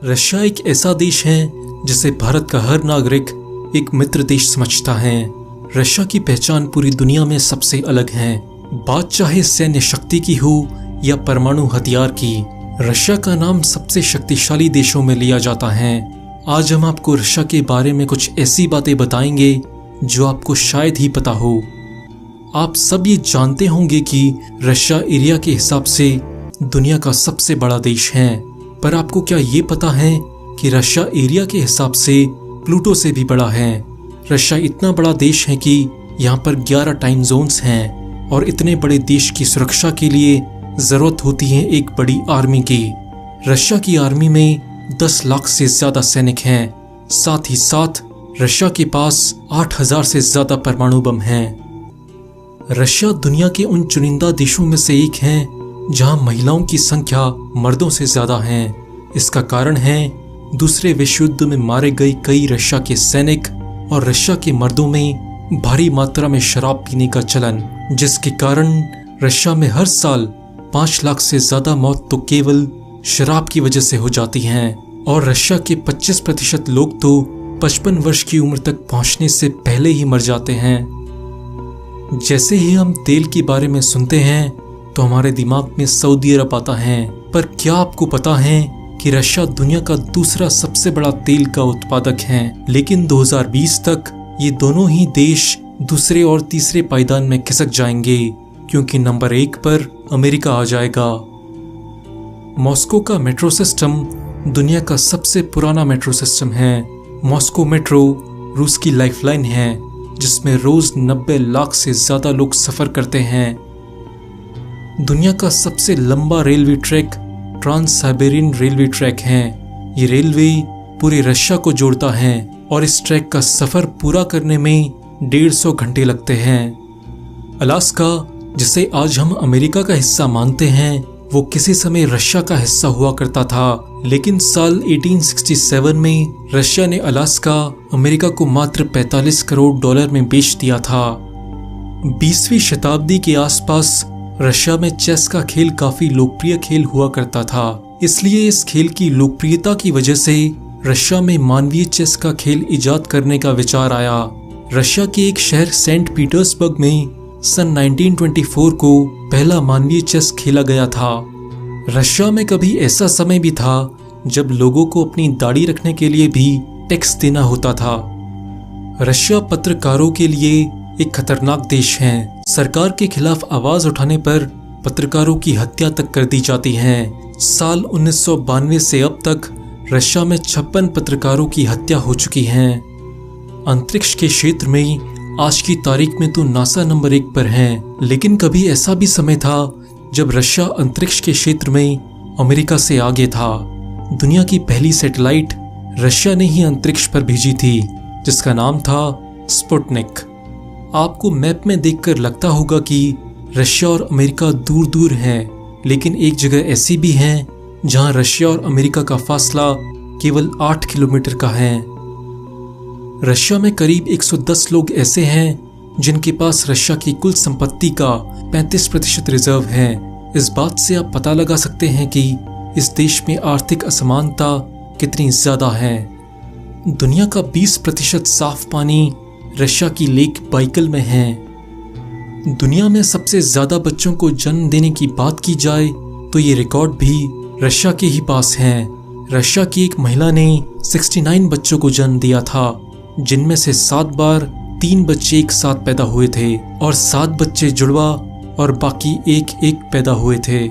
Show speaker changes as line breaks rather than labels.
Russia एक ऐसा देश है जिसे भारत का हर नागरिक एक मित्र देश समझता है। रशिया की पहचान पूरी दुनिया में सबसे अलग है। बात चाहे सैन्य शक्ति की हो या परमाणु हथियार की, रशिया का नाम सबसे शक्तिशाली देशों में लिया जाता है। आज हम आपको रशिया के बारे में कुछ ऐसी बातें बताएंगे जो आपको शायद ही पता हो। आप सब ये जानते होंगे कि रशिया एरिया के हिसाब से दुनिया का सबसे बड़ा देश है, पर आपको क्या ये पता है कि रशिया एरिया के हिसाब से प्लूटो से भी बड़ा है। रशिया इतना बड़ा देश है कि यहाँ पर 11 टाइम जोन्स हैं और इतने बड़े देश की सुरक्षा के लिए जरूरत होती है एक बड़ी आर्मी की। रशिया की आर्मी में 10 लाख से ज्यादा सैनिक हैं। साथ ही साथ रशिया के पास 8000 से ज्यादा परमाणु बम हैं। रशिया दुनिया के उन चुनिंदा देशों में से एक है जहां महिलाओं की संख्या मर्दों से ज्यादा है। इसका कारण है दूसरे विश्व युद्ध में मारे गए कई रशिया के सैनिक और रशिया के मर्दों में भारी मात्रा में शराब पीने का चलन, जिसके कारण रशिया में हर साल 5 लाख से ज्यादा मौत तो केवल शराब की वजह से हो जाती हैं और रशिया के 25% लोग तो 55 वर्ष की उम्र तक पहुंचने से पहले ही मर जाते हैं। जैसे ही हम तेल के बारे में सुनते हैं तो हमारे दिमाग में सऊदी अरब आता है, पर क्या आपको पता है कि रशिया दुनिया का दूसरा सबसे बड़ा तेल का उत्पादक है। लेकिन 2020 तक ये दोनों ही देश दूसरे और तीसरे पायदान में खिसक जाएंगे, क्योंकि नंबर 1 पर अमेरिका आ जाएगा। मॉस्को का मेट्रो सिस्टम दुनिया का सबसे पुराना मेट्रो सिस्टम है। मॉस्को मेट्रो रूस की लाइफलाइन है, जिसमें रोज 90 लाख से ज्यादा लोग सफर करते हैं। दुनिया का सबसे लंबा railway track trans Siberian railway track है। ये रेलवे पूरे रशिया को जोड़ता है और इस ट्रैक का सफर पूरा करने में 150 घंटे लगते हैं। अलास्का, जिसे आज हम अमेरिका का हिस्सा मानते हैं, वो किसी समय रशिया का हिस्सा हुआ करता था, लेकिन साल 1867 में रशिया ने अलास्का अमेरिका को मात्र $45 करोड़ में बेच दिया था। 20वीं शताब्दी के आसपास रशिया में चेस का खेल काफी लोकप्रिय खेल हुआ करता था। इसलिए इस खेल की लोकप्रियता की वजह से रशिया में मानवीय चेस का खेल इजाद करने का विचार आया। रशिया के एक शहर सेंट पीटर्सबर्ग में सन 1924 को पहला मानवीय चेस खेला गया था। रशिया में कभी ऐसा समय भी था जब लोगों को अपनी दाढ़ी रखने के लिए भी टैक्स देना होता था। रशिया पत्रकारों के लिए एक खतरनाक देश है। सरकार के खिलाफ आवाज उठाने पर पत्रकारों की हत्या तक कर दी जाती है। साल 1992 से अब तक रशिया में 56 पत्रकारों की हत्या हो चुकी है। अंतरिक्ष के क्षेत्र में आज की तारीख में तो नासा नंबर 1 पर है, लेकिन कभी ऐसा भी समय था जब रशिया अंतरिक्ष के क्षेत्र में अमेरिका से आगे था। दुनिया की पहली सैटेलाइट रशिया ने ही अंतरिक्ष पर भेजी थी, जिसका नाम था स्पुतनिक। आपको मैप में देखकर लगता होगा कि रशिया और अमेरिका दूर दूर हैं, लेकिन एक जगह ऐसी भी है जहां रशिया और अमेरिका का फासला केवल 8 किलोमीटर का है। रशिया में करीब 110 लोग ऐसे हैं जिनके पास रशिया की कुल संपत्ति का 35% रिजर्व है। इस बात से आप पता लगा सकते हैं कि इस देश में आर्थिक असमानता कितनी ज्यादा है। दुनिया का 20% साफ पानी रशिया की लेक बाइकल में है। दुनिया में सबसे ज्यादा बच्चों को जन्म देने की बात की जाए तो ये रिकॉर्ड भी रशिया के ही पास है। रशिया की एक महिला ने 69 बच्चों को जन्म दिया था, जिनमें से 7 बार 3 बच्चे एक साथ पैदा हुए थे और 7 बच्चे जुड़वा और बाकी एक पैदा हुए थे।